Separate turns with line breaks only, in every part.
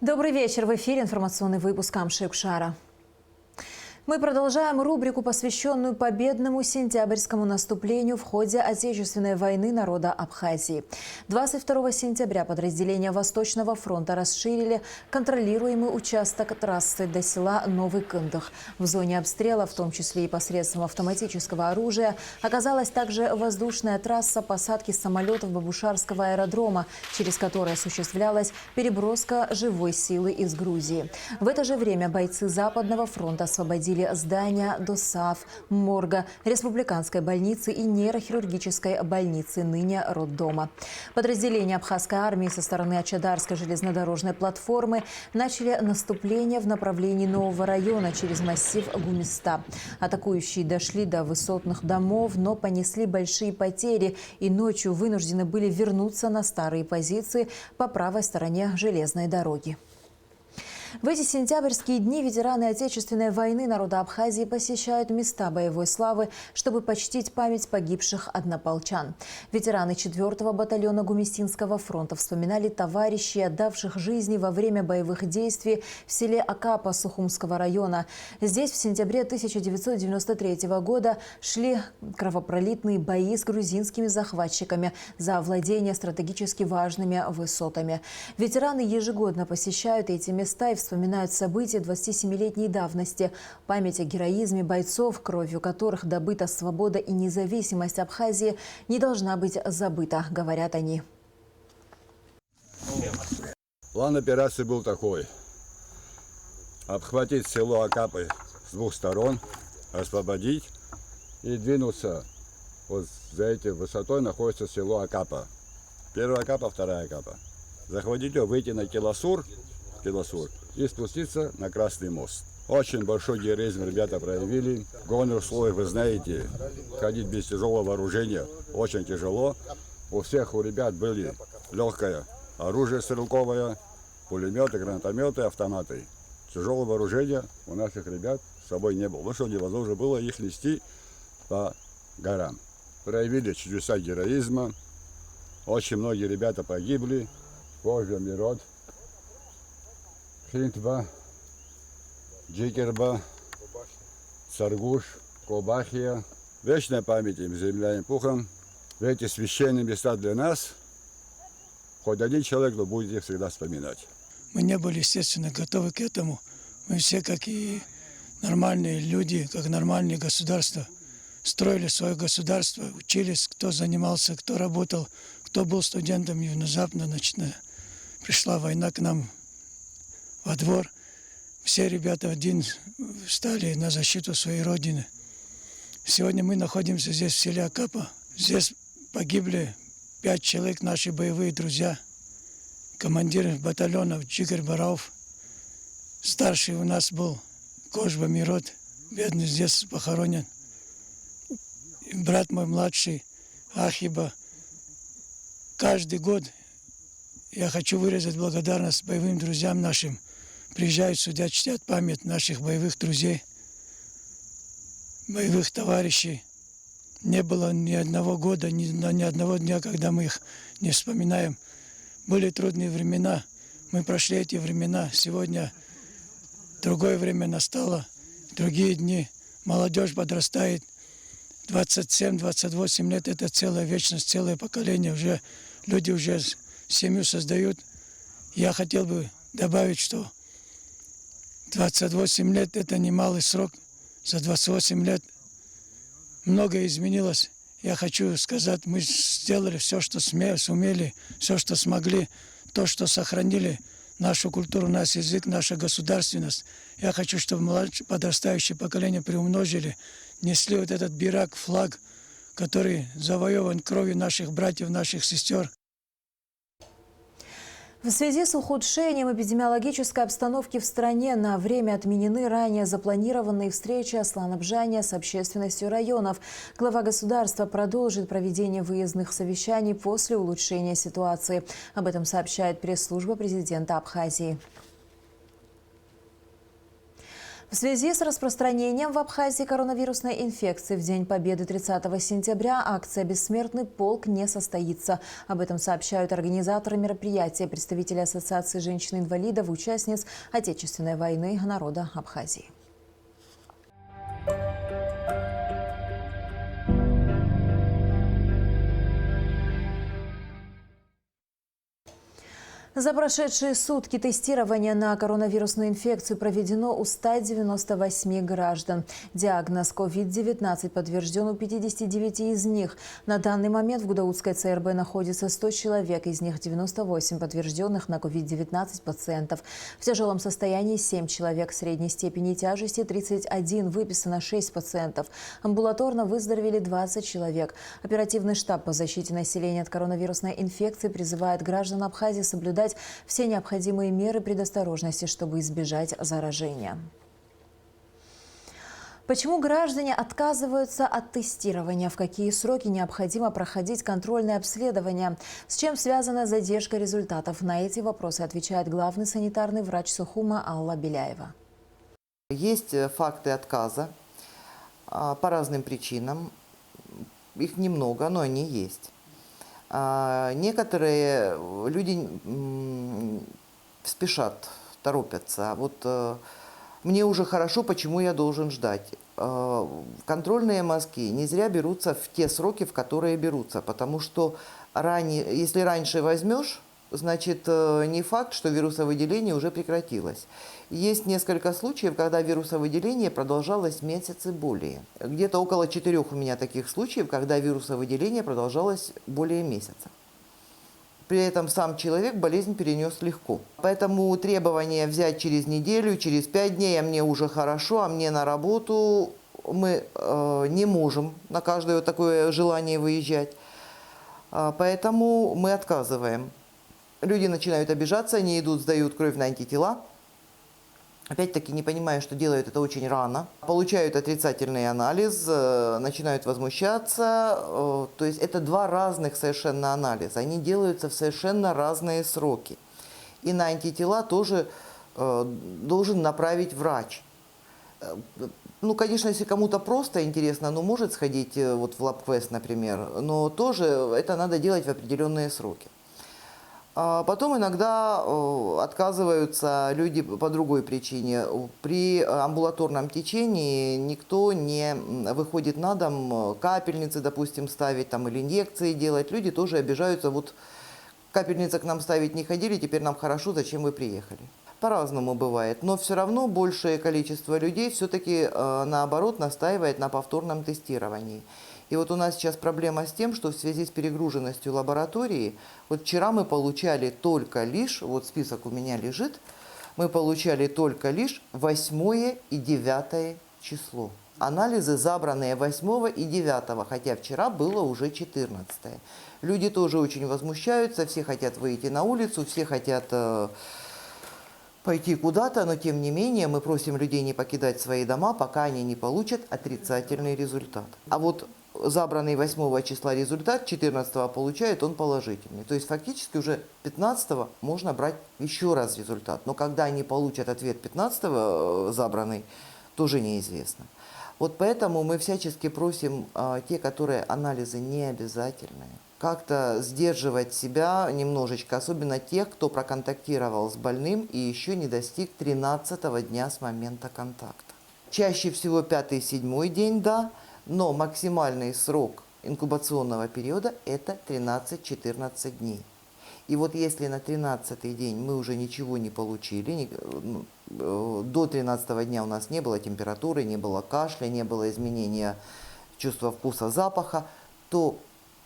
Добрый вечер. В эфире информационный выпуск Амши-Кшара. Мы продолжаем рубрику, посвященную победному сентябрьскому наступлению в ходе Отечественной войны народа Абхазии. 22 сентября подразделения Восточного фронта расширили контролируемый участок трассы до села Новый Кындых. В зоне обстрела, в том числе и посредством автоматического оружия, оказалась также воздушная трасса посадки самолетов Бабушарского аэродрома, через которую осуществлялась переброска живой силы из Грузии. В это же время бойцы Западного фронта освободили здания ДОСААФ, морга, республиканской больницы и нейрохирургической больницы, ныне роддома. Подразделения абхазской армии со стороны Ачадарской железнодорожной платформы начали наступление в направлении нового района через массив Гумиста. Атакующие дошли до высотных домов, но понесли большие потери и ночью вынуждены были вернуться на старые позиции по правой стороне железной дороги. В эти сентябрьские дни ветераны Отечественной войны народа Абхазии посещают места боевой славы, чтобы почтить память погибших однополчан. Ветераны 4-го батальона Гумистинского фронта вспоминали товарищей, отдавших жизни во время боевых действий в селе Акапа Сухумского района. Здесь в сентябре 1993 года шли кровопролитные бои с грузинскими захватчиками за овладение стратегически важными высотами. Ветераны ежегодно посещают эти места и вспоминают события 27-летней давности. Память о героизме бойцов, кровью которых добыта свобода и независимость Абхазии, не должна быть забыта, говорят они.
План операции был такой: обхватить село Акапы с двух сторон, освободить и двинуться. Вот за этой высотой находится село Акапа. Первая Акапа, вторая Акапа. Захватить ее, выйти на Киласур и спуститься на Красный мост. Очень большой героизм ребята проявили. В горных условиях, вы знаете, ходить без тяжелого вооружения очень тяжело. У всех у ребят были легкое оружие стрелковое, пулеметы, гранатометы, автоматы. Тяжелого вооружения у наших ребят с собой не было, потому что невозможно было их нести по горам. Проявили чудеса героизма. Очень многие ребята погибли. Божий мирот. Хинтва, Джикерба, Царгуш, Кобахия. Вечная память им, земля им пухом. Эти священные места для нас, хоть один человек, но будет их всегда вспоминать.
Мы не были, естественно, готовы к этому. Мы все, как и нормальные люди, как нормальные государства, строили свое государство, учились, кто занимался, кто работал, кто был студентом, и внезапно пришла война к нам во двор. Все ребята один встали на защиту своей родины. Сегодня мы находимся здесь, в селе Акапа. Здесь погибли 5 человек, наши боевые друзья. Командир батальонов Джигер Барауф. Старший у нас был Кожба Мирот, бедный, здесь похоронен. И брат мой младший, Ахиба. Каждый год я хочу выразить благодарность боевым друзьям нашим. Приезжают сюда, чтят память наших боевых друзей, боевых товарищей. Не было ни одного года, ни одного дня, когда мы их не вспоминаем. Были трудные времена, мы прошли эти времена. Сегодня другое время настало, другие дни. Молодежь подрастает. 27-28 лет – это целая вечность, целое поколение. Люди уже семью создают. Я хотел бы добавить, что 28 лет – это немалый срок. За 28 лет многое изменилось. Я хочу сказать, мы сделали все, что сумели, все, что смогли, то, что сохранили нашу культуру, наш язык, нашу государственность. Я хочу, чтобы подрастающее поколение приумножили, несли вот этот бирак, флаг, который завоеван кровью наших братьев, наших сестер.
В связи с ухудшением эпидемиологической обстановки в стране на время отменены ранее запланированные встречи Аслан-Обжания с общественностью районов. Глава государства продолжит проведение выездных совещаний после улучшения ситуации. Об этом сообщает пресс-служба президента Абхазии. В связи с распространением в Абхазии коронавирусной инфекции в День Победы 30 сентября акция «Бессмертный полк» не состоится. Об этом сообщают организаторы мероприятия, представители Ассоциации женщин-инвалидов, участниц Отечественной войны народа Абхазии. За прошедшие сутки тестирование на коронавирусную инфекцию проведено у 198 граждан. Диагноз COVID-19 подтвержден у 59 из них. На данный момент в Гудаутской ЦРБ находится 100 человек, из них 98 подтвержденных на COVID-19 пациентов. В тяжелом состоянии 7 человек, в средней степени тяжести 31, выписано 6 пациентов. Амбулаторно выздоровели 20 человек. Оперативный штаб по защите населения от коронавирусной инфекции призывает граждан Абхазии соблюдать все необходимые меры предосторожности, чтобы избежать заражения. Почему граждане отказываются от тестирования? В какие сроки необходимо проходить контрольное обследование? С чем связана задержка результатов? На эти вопросы отвечает главный санитарный врач Сухума Алла Беляева.
Есть факты отказа по разным причинам. Их немного, но они есть. Некоторые люди спешат, торопятся. Вот мне уже хорошо, почему я должен ждать? Контрольные мазки не зря берутся в те сроки, в которые берутся, потому что если раньше возьмешь, значит не факт, что вирусовыделение уже прекратилось. Есть несколько случаев, когда вирусовыделение продолжалось месяц и более. Где-то около 4 у меня таких случаев, когда вирусовыделение продолжалось более месяца. При этом сам человек болезнь перенес легко. Поэтому требование взять через неделю, через 5 дней, а мне уже хорошо, а мне на работу, мы не можем на каждое такое желание выезжать. Поэтому мы отказываем. Люди начинают обижаться, они идут, сдают кровь на антитела. Опять-таки не понимая, что делают это очень рано. Получают отрицательный анализ, начинают возмущаться. То есть это два разных совершенно анализа. Они делаются в совершенно разные сроки. И на антитела тоже должен направить врач. Ну, конечно, если кому-то просто интересно, ну, может сходить вот в лаб-квест, например, но тоже это надо делать в определенные сроки. Потом иногда отказываются люди по другой причине. При амбулаторном течении никто не выходит на дом капельницы, допустим, ставить там, или инъекции делать. Люди тоже обижаются, вот капельницы к нам ставить не ходили, теперь нам хорошо, зачем вы приехали. По-разному бывает, но все равно большее количество людей все-таки наоборот настаивает на повторном тестировании. И вот у нас сейчас проблема с тем, что в связи с перегруженностью лаборатории, вот вчера мы получали только лишь, вот список у меня лежит, мы получали только лишь 8 и 9 число. Анализы забранные 8 и 9, хотя вчера было уже 14. Люди тоже очень возмущаются, все хотят выйти на улицу, все хотят пойти куда-то, но тем не менее мы просим людей не покидать свои дома, пока они не получат отрицательный результат. А вот забранный 8 числа результат, 14 получает он положительный. То есть фактически уже 15 можно брать еще раз результат. Но когда они получат ответ 15 забранный, тоже неизвестно. Вот поэтому мы всячески просим те, которые анализы не обязательные, как-то сдерживать себя немножечко, особенно тех, кто проконтактировал с больным и еще не достиг 13-го дня с момента контакта. Чаще всего 5-7 день, да, но максимальный срок инкубационного периода – это 13-14 дней. И вот если на 13-й день мы уже ничего не получили, до 13-го дня у нас не было температуры, не было кашля, не было изменения чувства вкуса, запаха, то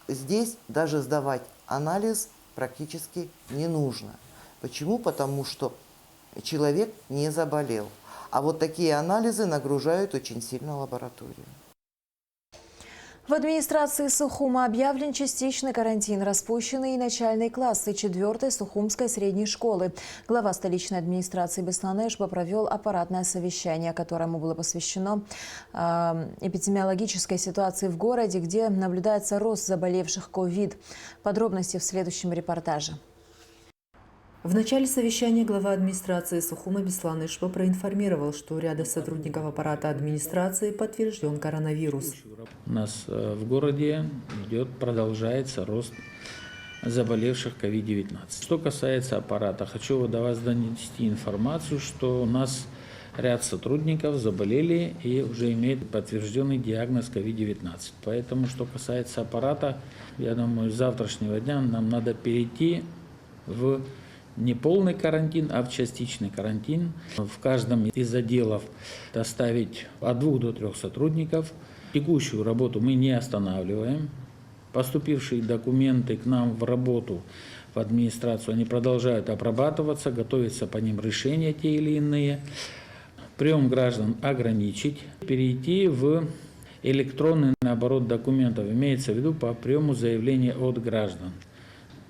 здесь даже сдавать анализ практически не нужно. Почему? Потому что человек не заболел. А вот такие анализы нагружают очень сильно лабораторию.
В администрации Сухума объявлен частичный карантин. Распущены и начальные классы 4-й Сухумской средней школы. Глава столичной администрации Беслан Эшба провел аппаратное совещание, которому было посвящено эпидемиологической ситуации в городе, где наблюдается рост заболевших ковид. Подробности в следующем репортаже.
В начале совещания глава администрации Сухума Беслан Ишпа проинформировал, что у ряда сотрудников аппарата администрации подтвержден коронавирус.
У нас в городе продолжается рост заболевших COVID-19. Что касается аппарата, хочу до вас донести информацию, что у нас ряд сотрудников заболели и уже имеют подтвержденный диагноз COVID-19. Поэтому, что касается аппарата, я думаю, с завтрашнего дня нам надо перейти в не полный карантин, а в частичный карантин. В каждом из отделов доставить от 2 до 3 сотрудников. Текущую работу мы не останавливаем. Поступившие документы к нам в работу, в администрацию, они продолжают обрабатываться, готовятся по ним решения те или иные. Прием граждан ограничить, перейти в электронный наоборот документов, имеется в виду по приему заявления от граждан.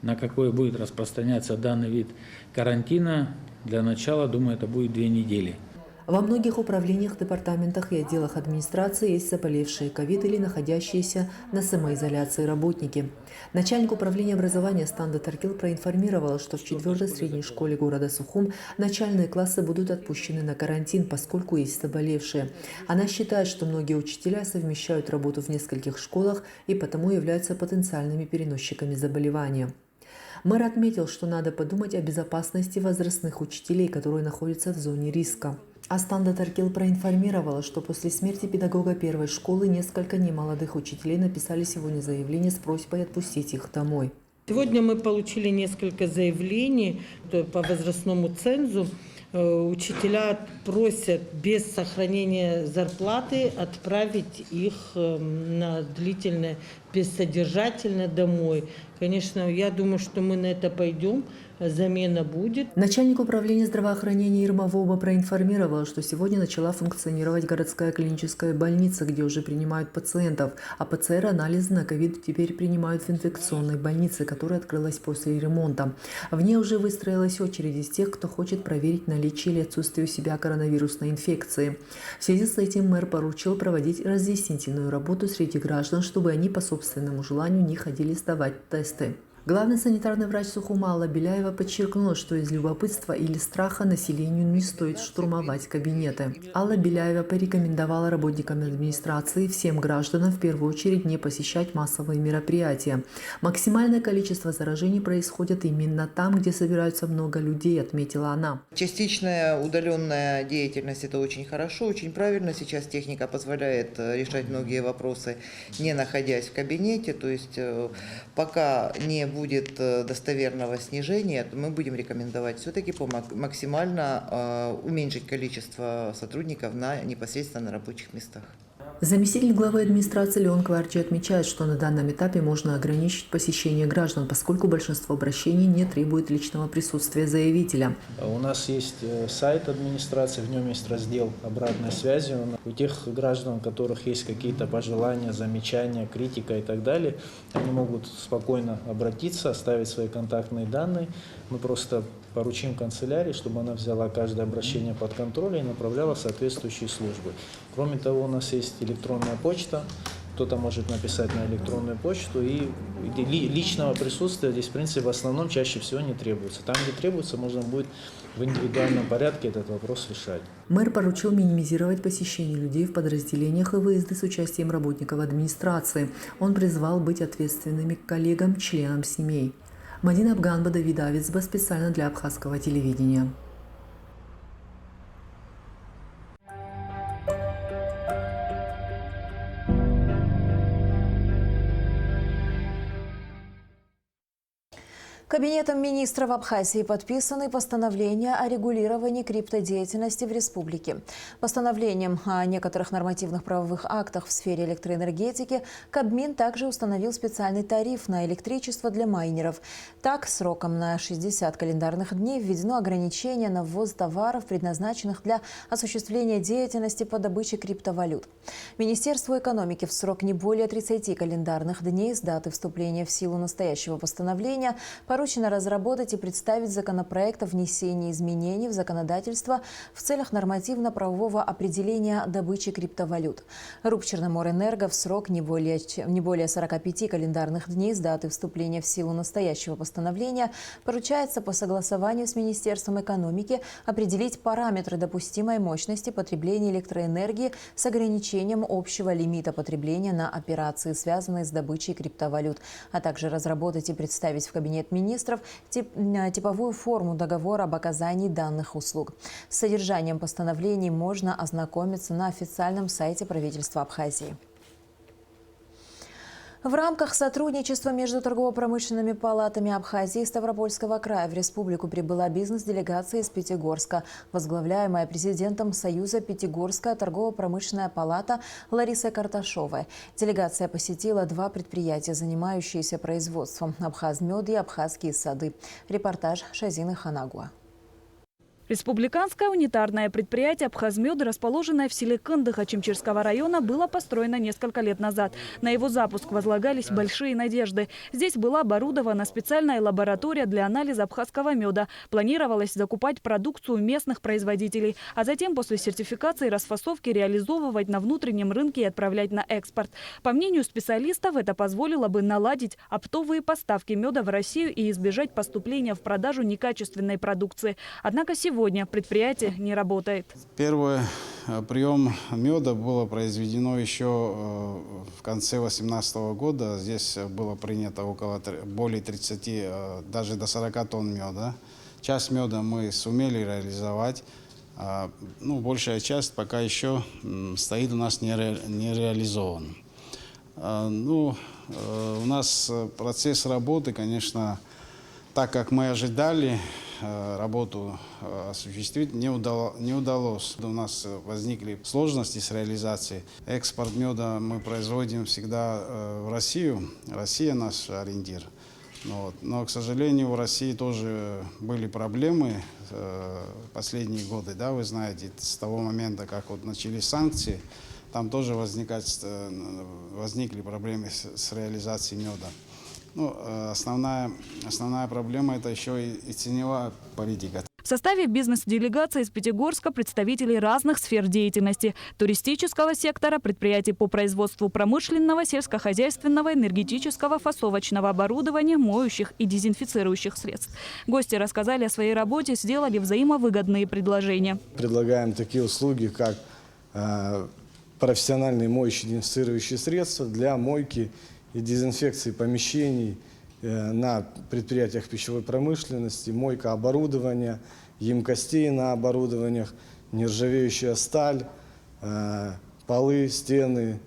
На какой будет распространяться данный вид карантина, для начала, думаю, это будет 2 недели.
Во многих управлениях, департаментах и отделах администрации есть заболевшие ковид или находящиеся на самоизоляции работники. Начальник управления образования Станда Таркил проинформировал, что в 4-й средней школе города Сухум начальные классы будут отпущены на карантин, поскольку есть заболевшие. Она считает, что многие учителя совмещают работу в нескольких школах и потому являются потенциальными переносчиками заболевания. Мэр отметил, что надо подумать о безопасности возрастных учителей, которые находятся в зоне риска. Астанда Таркил проинформировала, что после смерти педагога первой школы несколько немолодых учителей написали сегодня заявление с просьбой отпустить их домой.
Сегодня мы получили несколько заявлений по возрастному цензу. Учителя просят без сохранения зарплаты отправить их на длительное, бессодержательно домой. Конечно, я думаю, что мы на это пойдем. Замена будет.
Начальник управления здравоохранения Ирма Воба проинформировал, что сегодня начала функционировать городская клиническая больница, где уже принимают пациентов, а ПЦР-анализы на ковид теперь принимают в инфекционной больнице, которая открылась после ремонта. В ней уже выстроилась очередь из тех, кто хочет проверить наличие или отсутствие у себя коронавирусной инфекции. В связи с этим мэр поручил проводить разъяснительную работу среди граждан, чтобы они по собственному желанию не ходили сдавать тесты. Главный санитарный врач Сухума Алла Беляева подчеркнула, что из любопытства или страха населению не стоит штурмовать кабинеты. Алла Беляева порекомендовала работникам администрации всем гражданам в первую очередь не посещать массовые мероприятия. Максимальное количество заражений происходит именно там, где собираются много людей, отметила она.
Частичная удаленная деятельность – это очень хорошо, очень правильно. Сейчас техника позволяет решать многие вопросы, не находясь в кабинете. То есть пока не будет достоверного снижения, то мы будем рекомендовать все-таки максимально уменьшить количество сотрудников непосредственно на рабочих местах.
Заместитель главы администрации Леон Кварчи отмечает, что на данном этапе можно ограничить посещение граждан, поскольку большинство обращений не требует личного присутствия заявителя.
У нас есть сайт администрации, в нем есть раздел обратной связи. У тех граждан, у которых есть какие-то пожелания, замечания, критика и так далее, они могут спокойно обратиться, оставить свои контактные данные. Мы просто поручим канцелярии, чтобы она взяла каждое обращение под контроль и направляла в соответствующие службы. Кроме того, у нас есть электронная почта. Кто-то может написать на электронную почту, и личного присутствия здесь, в принципе, в основном чаще всего не требуется. Там, где требуется, можно будет в индивидуальном порядке этот вопрос решать.
Мэр поручил минимизировать посещение людей в подразделениях и выезды с участием работников администрации. Он призвал быть ответственными к коллегам, членам семей. Мадина Абганба, Давид Авицба, специально для абхазского телевидения.
Кабинетом министров Абхазии подписаны постановления о регулировании криптодеятельности в республике. Постановлением о некоторых нормативных правовых актах в сфере электроэнергетики Кабмин также установил специальный тариф на электричество для майнеров. Так, сроком на 60 календарных дней введено ограничение на ввоз товаров, предназначенных для осуществления деятельности по добыче криптовалют. Министерству экономики в срок не более 30 календарных дней с даты вступления в силу настоящего постановления поручено предварительно разработать и представить законопроект о внесении изменений в законодательство в целях нормативно-правового определения добычи криптовалют. РУП «Черноморэнерго» в срок не более 45 календарных дней с даты вступления в силу настоящего постановления поручается по согласованию с Министерством экономики определить параметры допустимой мощности потребления электроэнергии с ограничением общего лимита потребления на операции, связанные с добычей криптовалют, а также разработать и представить в Кабинет министров типовую форму договора об оказании данных услуг. С содержанием постановлений можно ознакомиться на официальном сайте правительства Абхазии. В рамках сотрудничества между торгово-промышленными палатами Абхазии и Ставропольского края в республику прибыла бизнес-делегация из Пятигорска, возглавляемая президентом Союза Пятигорская торгово-промышленная палата Ларисой Карташовой. Делегация посетила 2 предприятия, занимающиеся производством: «Абхазмед» и «Абхазские сады». Репортаж Шазины Ханагуа.
Республиканское унитарное предприятие «Абхазмед», расположенное в селе Кындых Ачимчирского района, было построено несколько лет назад. На его запуск возлагались большие надежды. Здесь была оборудована специальная лаборатория для анализа абхазского меда. Планировалось закупать продукцию местных производителей, а затем после сертификации и расфасовки реализовывать на внутреннем рынке и отправлять на экспорт. По мнению специалистов, это позволило бы наладить оптовые поставки меда в Россию и избежать поступления в продажу некачественной продукции. Однако сегодня предприятие не работает.
Первый прием меда было произведено еще в конце 2018 года. Здесь было принято более 30, даже до 40 тонн меда. Часть меда мы сумели реализовать. Большая часть пока еще стоит у нас не реализован. У нас процесс работы, конечно, так как мы ожидали, работу осуществить не удалось. У нас возникли сложности с реализацией. Экспорт меда мы производим всегда в Россию. Россия наш ориентир. Но, к сожалению, в России тоже были проблемы последние годы. Да, вы знаете, с того момента, как начались санкции, там тоже возникли проблемы с реализацией меда. Основная проблема – это еще и ценовая политика.
В составе бизнес-делегации из Пятигорска представители разных сфер деятельности – туристического сектора, предприятий по производству промышленного, сельскохозяйственного, энергетического, фасовочного оборудования, моющих и дезинфицирующих средств. Гости рассказали о своей работе, сделали взаимовыгодные предложения.
Предлагаем такие услуги, как профессиональные моющие дезинфицирующие средства для мойки и дезинфекции помещений на предприятиях пищевой промышленности, мойка оборудования, емкостей на оборудованиях, нержавеющая сталь, полы, стены,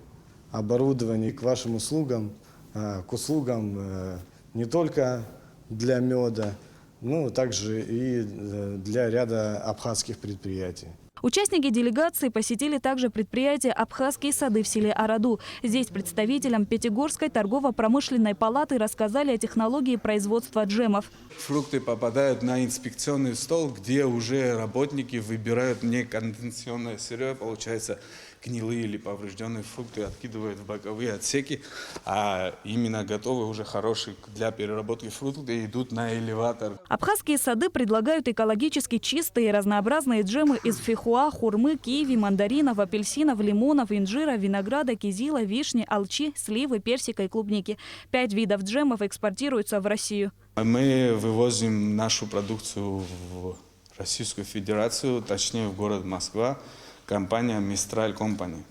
оборудование к вашим услугам, к услугам не только для меда, но также и для ряда абхазских предприятий.
Участники делегации посетили также предприятие «Абхазские сады» в селе Араду. Здесь представителям Пятигорской торгово-промышленной палаты рассказали о технологии производства джемов.
Фрукты попадают на инспекционный стол, где уже работники выбирают неконденсационное сырье, получается гнилые или поврежденные фрукты откидывают в боковые отсеки, а именно готовые уже хорошие для переработки фрукты идут на элеватор.
Абхазские сады предлагают экологически чистые и разнообразные джемы из фихуа, хурмы, киви, мандаринов, апельсинов, лимонов, инжира, винограда, кизила, вишни, алчи, сливы, персика и клубники. 5 видов джемов экспортируются в Россию.
Мы вывозим нашу продукцию в Российскую Федерацию, точнее в город Москва. Компания Mistral Company.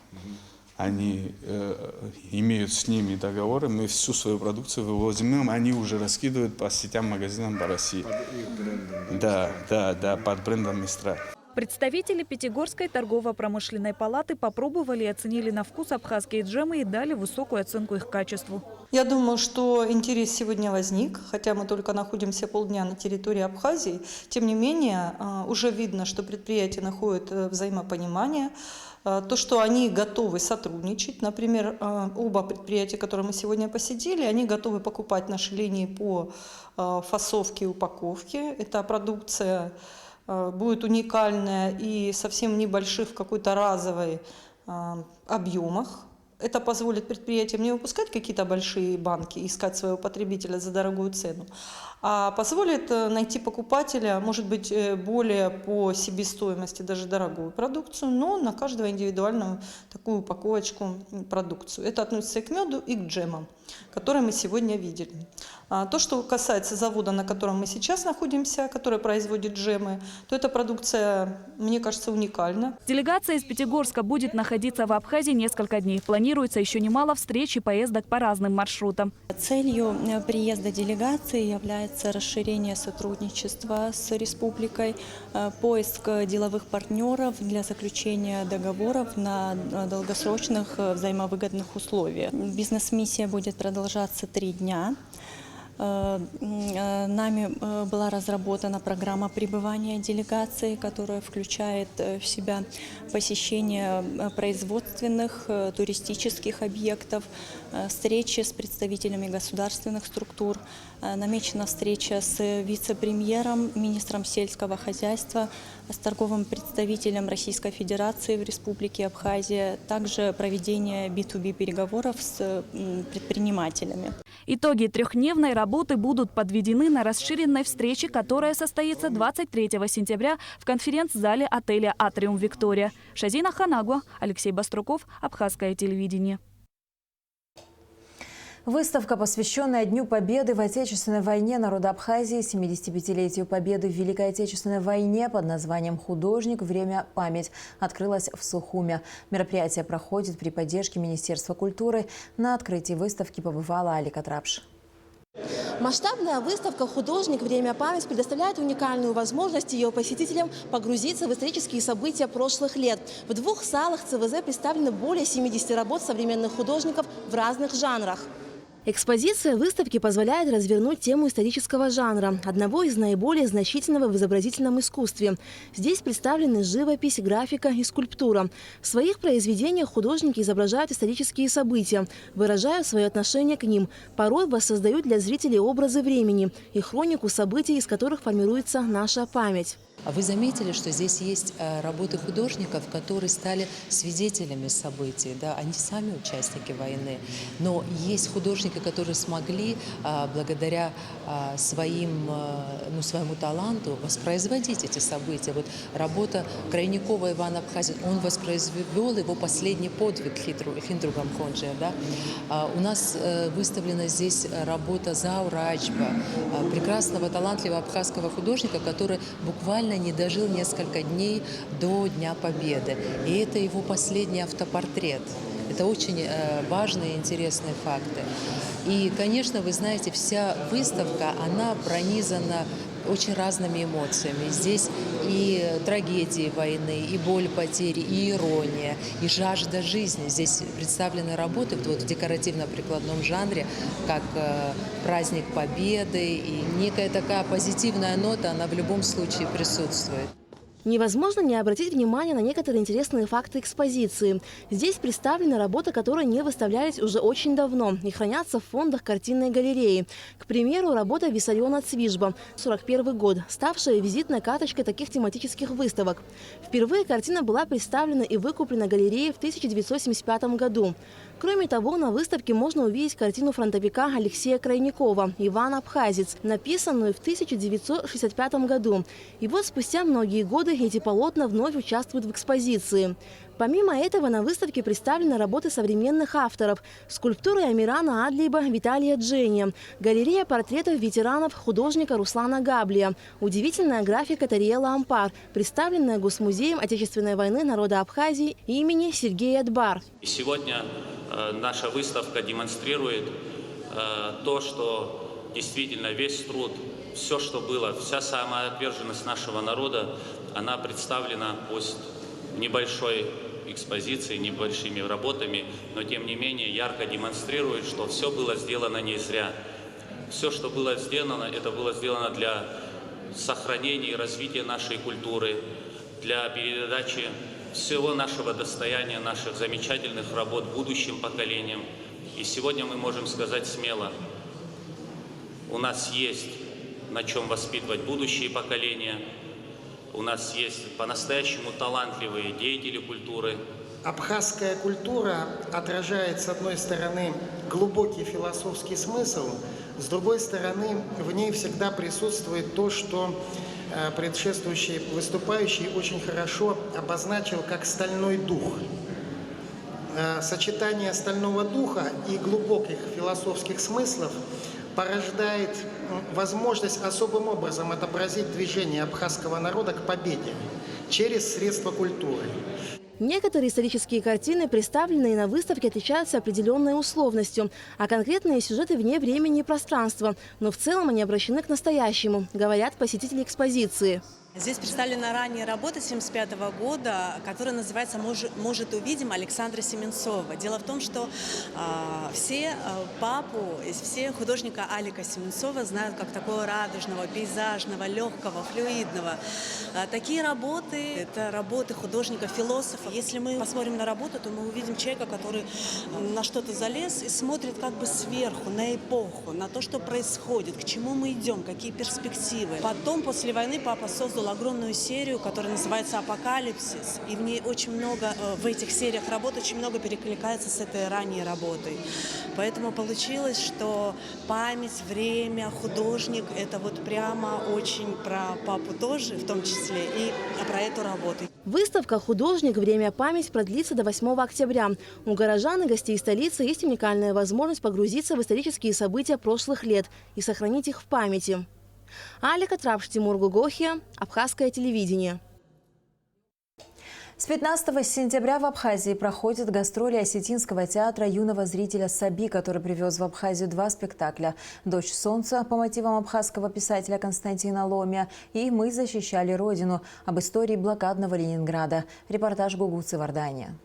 Они имеют с ними договоры, мы всю свою продукцию вывозим, они уже раскидывают по сетям, магазинам по России. Под их брендом? Да, под брендом Mistral.
Представители Пятигорской торгово-промышленной палаты попробовали и оценили на вкус абхазские джемы и дали высокую оценку их качеству.
Я думаю, что интерес сегодня возник, хотя мы только находимся полдня на территории Абхазии. Тем не менее, уже видно, что предприятия находят взаимопонимание, то, что они готовы сотрудничать. Например, оба предприятия, которые мы сегодня посетили, они готовы покупать наши линии по фасовке и упаковке. Это продукция будет уникальная и совсем небольших в какой-то разовой объемах. Это позволит предприятиям не выпускать какие-то большие банки, искать своего потребителя за дорогую цену, а позволит найти покупателя, может быть, более по себестоимости, даже дорогую продукцию, но на каждого индивидуальную такую упаковочку продукцию. Это относится и к меду, и к джемам, которые мы сегодня видели. То, что касается завода, на котором мы сейчас находимся, который производит джемы, то эта продукция, мне кажется, уникальна.
Делегация из Пятигорска будет находиться в Абхазии несколько дней. Планируется еще немало встреч и поездок по разным маршрутам.
Целью приезда делегации является расширение сотрудничества с республикой, поиск деловых партнеров для заключения договоров на долгосрочных взаимовыгодных условиях. Бизнес-миссия будет продолжаться 3 дня. Нами была разработана программа пребывания делегации, которая включает в себя посещение производственных, туристических объектов, встречи с представителями государственных структур. Намечена встреча с вице-премьером, министром сельского хозяйства, с торговым представителем Российской Федерации в Республике Абхазия, также проведение B2B переговоров с предпринимателями.
Итоги 3-дневной работы будут подведены на расширенной встрече, которая состоится 23 сентября в конференц-зале отеля «Атриум Виктория». Шазина Ханагуа, Алексей Баструков, Абхазское телевидение.
Выставка, посвященная Дню Победы в Отечественной войне народа Абхазии, 75-летию Победы в Великой Отечественной войне под названием «Художник. Время. Память», открылась в Сухуме. Мероприятие проходит при поддержке Министерства культуры. На открытии выставки побывала Алика Трапш.
Масштабная выставка «Художник. Время. Память» предоставляет уникальную возможность ее посетителям погрузиться в исторические события прошлых лет. В 2 залах ЦВЗ представлены более 70 работ современных художников в разных жанрах. Экспозиция выставки позволяет развернуть тему исторического жанра, одного из наиболее значительного в изобразительном искусстве. Здесь представлены живопись, графика и скульптура. В своих произведениях художники изображают исторические события, выражают свое отношение к ним, порой воссоздают для зрителей образы времени и хронику событий, из которых формируется наша память.
А вы заметили, что здесь есть работы художников, которые стали свидетелями событий, да? Они сами участники войны, но есть художники, которые смогли благодаря своему таланту воспроизводить эти события. Вот работа Крайникова Ивана Абхазия, он воспроизвел его последний подвиг Хиндругам Хонджия. Да? У нас выставлена здесь работа Заура Ачба, прекрасного, талантливого абхазского художника, который буквально не дожил несколько дней до Дня Победы. И это его последний автопортрет. Это очень важные и интересные факты. И, конечно, вы знаете, вся выставка, она пронизана очень разными эмоциями. Здесь и трагедии войны, и боль потери, и ирония, и жажда жизни. Здесь представлены работы в декоративно-прикладном жанре, как праздник Победы, и некая такая позитивная нота, она в любом случае присутствует.
Невозможно не обратить внимание на некоторые интересные факты экспозиции. Здесь представлены работы, которые не выставлялись уже очень давно и хранятся в фондах картинной галереи. К примеру, работа Виссариона Цвижба, 1941 год, ставшая визитной карточкой таких тематических выставок. Впервые картина была представлена и выкуплена галереей в 1975 году. Кроме того, на выставке можно увидеть картину фронтовика Алексея Крайникова «Иван Абхазец», написанную в 1965 году. И вот спустя многие годы эти полотна вновь участвуют в экспозиции. Помимо этого, на выставке представлены работы современных авторов: скульптуры Амирана Адлиба, Виталия Джения, галерея портретов ветеранов художника Руслана Габлия, удивительная графика Тариэла Ампар, представленная Госмузеем Отечественной войны народа Абхазии имени Сергея Дбар.
Сегодня наша выставка демонстрирует то, что действительно весь труд, все, что было, вся самоотверженность нашего народа, она представлена пусть в небольшой экспозиции, небольшими работами, но тем не менее ярко демонстрирует, что все было сделано не зря. Все, что было сделано, это было сделано для сохранения и развития нашей культуры, для передачи всего нашего достояния, наших замечательных работ будущим поколениям. И сегодня мы можем сказать смело, у нас есть на чем воспитывать будущие поколения, у нас есть по-настоящему талантливые деятели культуры,
абхазская культура отражает, с одной стороны, глубокий философский смысл, с другой стороны, в ней всегда присутствует то, что предшествующий выступающий очень хорошо обозначил как стальной дух. Сочетание стального духа и глубоких философских смыслов порождает возможность особым образом отобразить движение абхазского народа к победе через средства культуры.
Некоторые исторические картины, представленные на выставке, отличаются определенной условностью, а конкретные сюжеты вне времени и пространства. Но в целом они обращены к настоящему, говорят посетители экспозиции.
Здесь представлена ранняя работа 1975 года, которая называется «Может, увидим» Александра Семенцова. Дело в том, что все художника Алика Семенцова знают как такого радужного, пейзажного, легкого, флюидного. Такие работы – это работы художника-философа. Если мы посмотрим на работу, то мы увидим человека, который на что-то залез и смотрит как бы сверху, на эпоху, на то, что происходит, к чему мы идем, какие перспективы. Потом, после войны, папа создал огромную серию, которая называется «Апокалипсис». И в ней очень много, в этих сериях работ очень много перекликается с этой ранней работой. Поэтому получилось, что память, время, художник – это вот прямо очень про папу тоже, в том числе, и про эту работу.
Выставка «Художник. Время. Память» продлится до 8 октября. У горожан и гостей столицы есть уникальная возможность погрузиться в исторические события прошлых лет и сохранить их в памяти. Алика Трапш, Тимур Гугохия, Абхазское телевидение.
С 15 сентября в Абхазии проходят гастроли осетинского театра юного зрителя «Саби», который привез в Абхазию 2 спектакля «Дочь солнца» по мотивам абхазского писателя Константина Ломия и «Мы защищали Родину» об истории блокадного Ленинграда. Репортаж Гугуцы Вардания.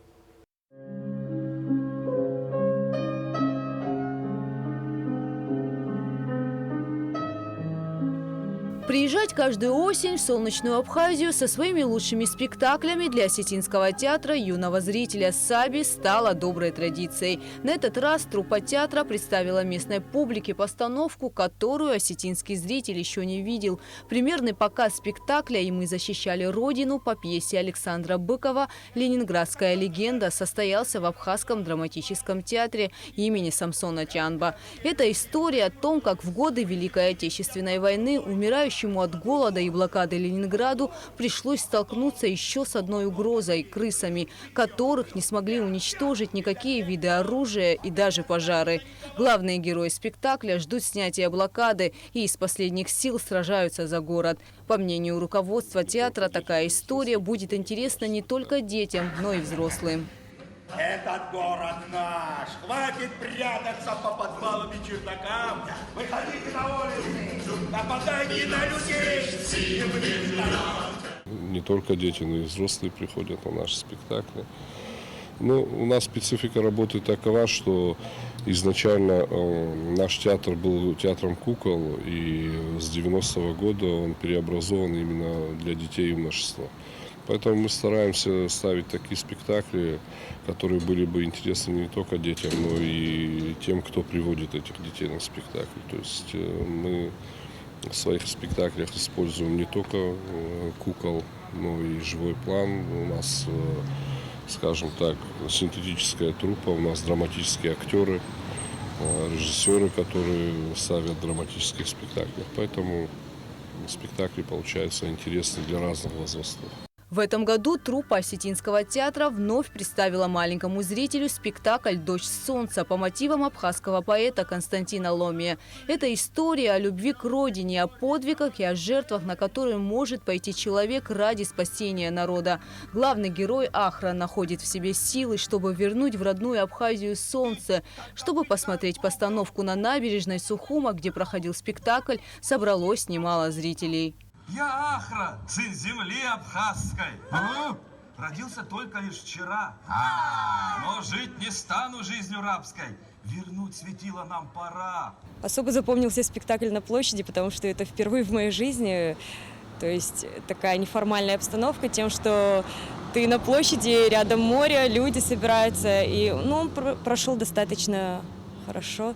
Приезжать каждую осень в солнечную Абхазию со своими лучшими спектаклями для осетинского театра юного зрителя «Саби» стало доброй традицией. На этот раз труппа театра представила местной публике постановку, которую осетинский зритель еще не видел. Примерный показ спектакля «И мы защищали Родину» по пьесе Александра Быкова «Ленинградская легенда» состоялся в Абхазском драматическом театре имени Самсона Тянба. Это история о том, как в годы Великой Отечественной войны умирающему от голода и блокады Ленинграду пришлось столкнуться еще с одной угрозой – крысами, которых не смогли уничтожить никакие виды оружия и даже пожары. Главные герои спектакля ждут снятия блокады и из последних сил сражаются за город. По мнению руководства театра, такая история будет интересна не только детям, но и взрослым.
Этот город наш. Хватит прятаться по подвалам и чердакам. Выходите на улицы. Нападайте на людей.
Не только дети, но и взрослые приходят на наши спектакли. Но у нас специфика работы такова, что изначально наш театр был театром кукол, и с 90-го года он переобразован именно для детей и юношества. Поэтому мы стараемся ставить такие спектакли, которые были бы интересны не только детям, но и тем, кто приводит этих детей на спектакль. То есть мы в своих спектаклях используем не только кукол, но и живой план. У нас, скажем так, синтетическая труппа, у нас драматические актеры, режиссеры, которые ставят драматических спектаклях. Поэтому спектакли получаются интересны для разных возрастов.
В этом году труппа осетинского театра вновь представила маленькому зрителю спектакль «Дочь солнца» по мотивам абхазского поэта Константина Ломия. Это история о любви к родине, о подвигах и о жертвах, на которые может пойти человек ради спасения народа. Главный герой Ахра находит в себе силы, чтобы вернуть в родную Абхазию солнце. Чтобы посмотреть постановку на набережной Сухума, где проходил спектакль, собралось немало зрителей.
Я Ахра, сын земли абхазской. Родился только лишь вчера. Но жить не стану жизнью рабской. Вернуть светило нам пора.
Особо запомнился спектакль на площади, потому что это впервые в моей жизни. То есть такая неформальная обстановка тем, что ты на площади, рядом море, люди собираются. И он прошел достаточно хорошо.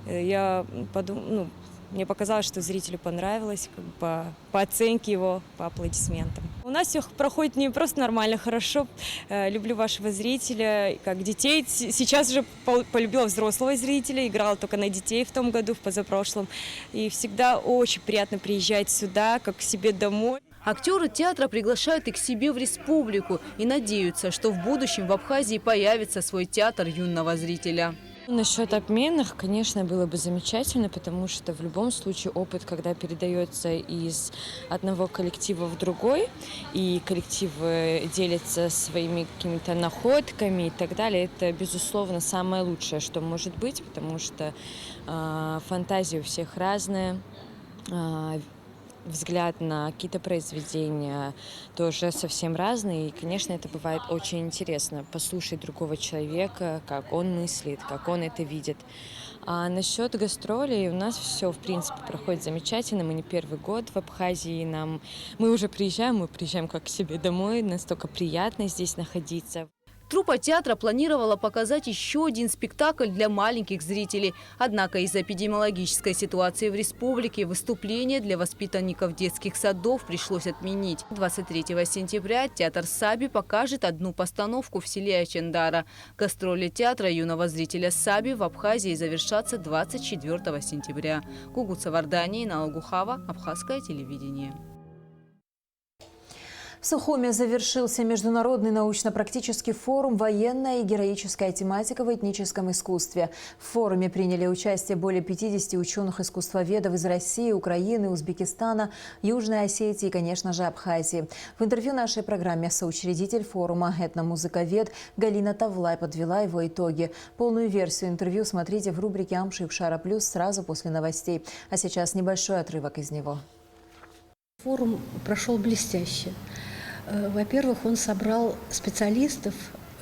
Я подумала, мне показалось, что зрителю понравилось, по оценке его, по аплодисментам. У нас все проходит не просто нормально, хорошо. Люблю вашего зрителя, как детей. Сейчас уже полюбила взрослого зрителя, играла только на детей в том году, в позапрошлом. И всегда очень приятно приезжать сюда, как к себе домой.
Актеры театра приглашают и к себе в республику и надеются, что в будущем в Абхазии появится свой театр юного зрителя.
Насчет обменных, конечно, было бы замечательно, потому что в любом случае опыт, когда передается из одного коллектива в другой, и коллективы делятся своими какими-то находками и так далее, это, безусловно, самое лучшее, что может быть, потому что фантазии у всех разные, взгляд на какие-то произведения тоже совсем разный. И, конечно, это бывает очень интересно послушать другого человека, как он мыслит, как он это видит. А насчет гастролей у нас все, в принципе, проходит замечательно. Мы не первый год в Абхазии. Мы уже приезжаем как к себе домой. Настолько приятно здесь находиться.
Труппа театра планировала показать еще один спектакль для маленьких зрителей. Однако из-за эпидемиологической ситуации в республике выступление для воспитанников детских садов пришлось отменить. 23 сентября театр Саби покажет одну постановку в селе Ачендара. Гастроли театра юного зрителя Саби в Абхазии завершатся 24 сентября. Гугут Савардани, Инала Гухава, Абхазское телевидение.
В Сухуме завершился международный научно-практический форум «Военная и героическая тематика в этническом искусстве». В форуме приняли участие более 50 ученых-искусствоведов из России, Украины, Узбекистана, Южной Осетии и, конечно же, Абхазии. В интервью нашей программе соучредитель форума, этномузыковед Галина Тавлай подвела его итоги. Полную версию интервью смотрите в рубрике «Амши Икшара Плюс» сразу после новостей. А сейчас небольшой отрывок из него.
Форум прошел блестяще. Во-первых, он собрал специалистов,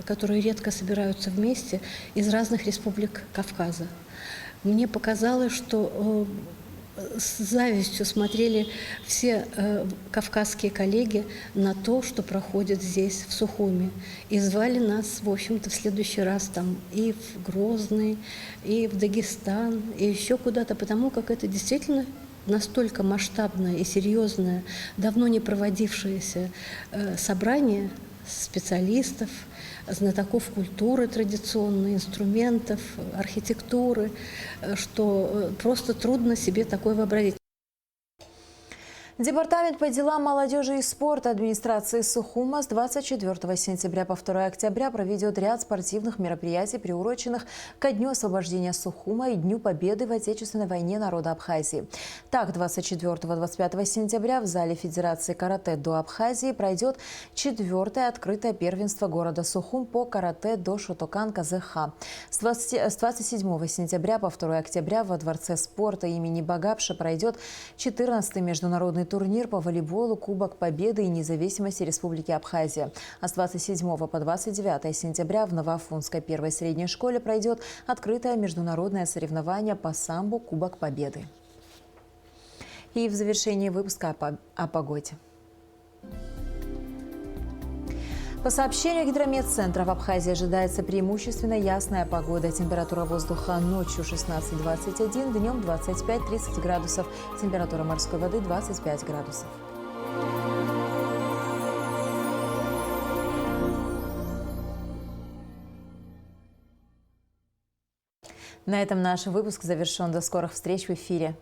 которые редко собираются вместе, из разных республик Кавказа. Мне показалось, что с завистью смотрели все кавказские коллеги на то, что проходит здесь, в Сухуме. И звали нас, в общем-то, в следующий раз там и в Грозный, и в Дагестан, и еще куда-то, потому как это действительно настолько масштабное и серьезное, давно не проводившееся собрание специалистов, знатоков культуры традиционной, инструментов, архитектуры, что просто трудно себе такое вообразить.
Департамент по делам молодежи и спорта администрации Сухума с 24 сентября по 2 октября проведет ряд спортивных мероприятий, приуроченных ко Дню освобождения Сухума и Дню Победы в Отечественной войне народа Абхазии. Так, 24-25 сентября в зале Федерации карате-до Абхазии пройдет 4-е открытое первенство города Сухум по карате-до Шотокан КЗХ. С 27 сентября по 2 октября во Дворце спорта имени Багапша пройдет 14-й международный турнир по волейболу Кубок Победы и независимости Республики Абхазия. А с 27 по 29 сентября в Новоафонской первой средней школе пройдет открытое международное соревнование по самбо Кубок Победы. И в завершении выпуска о погоде. По сообщению Гидрометцентра, в Абхазии ожидается преимущественно ясная погода. Температура воздуха ночью 16-21, днем 25-30 градусов. Температура морской воды 25 градусов. На этом наш выпуск завершен. До скорых встреч в эфире.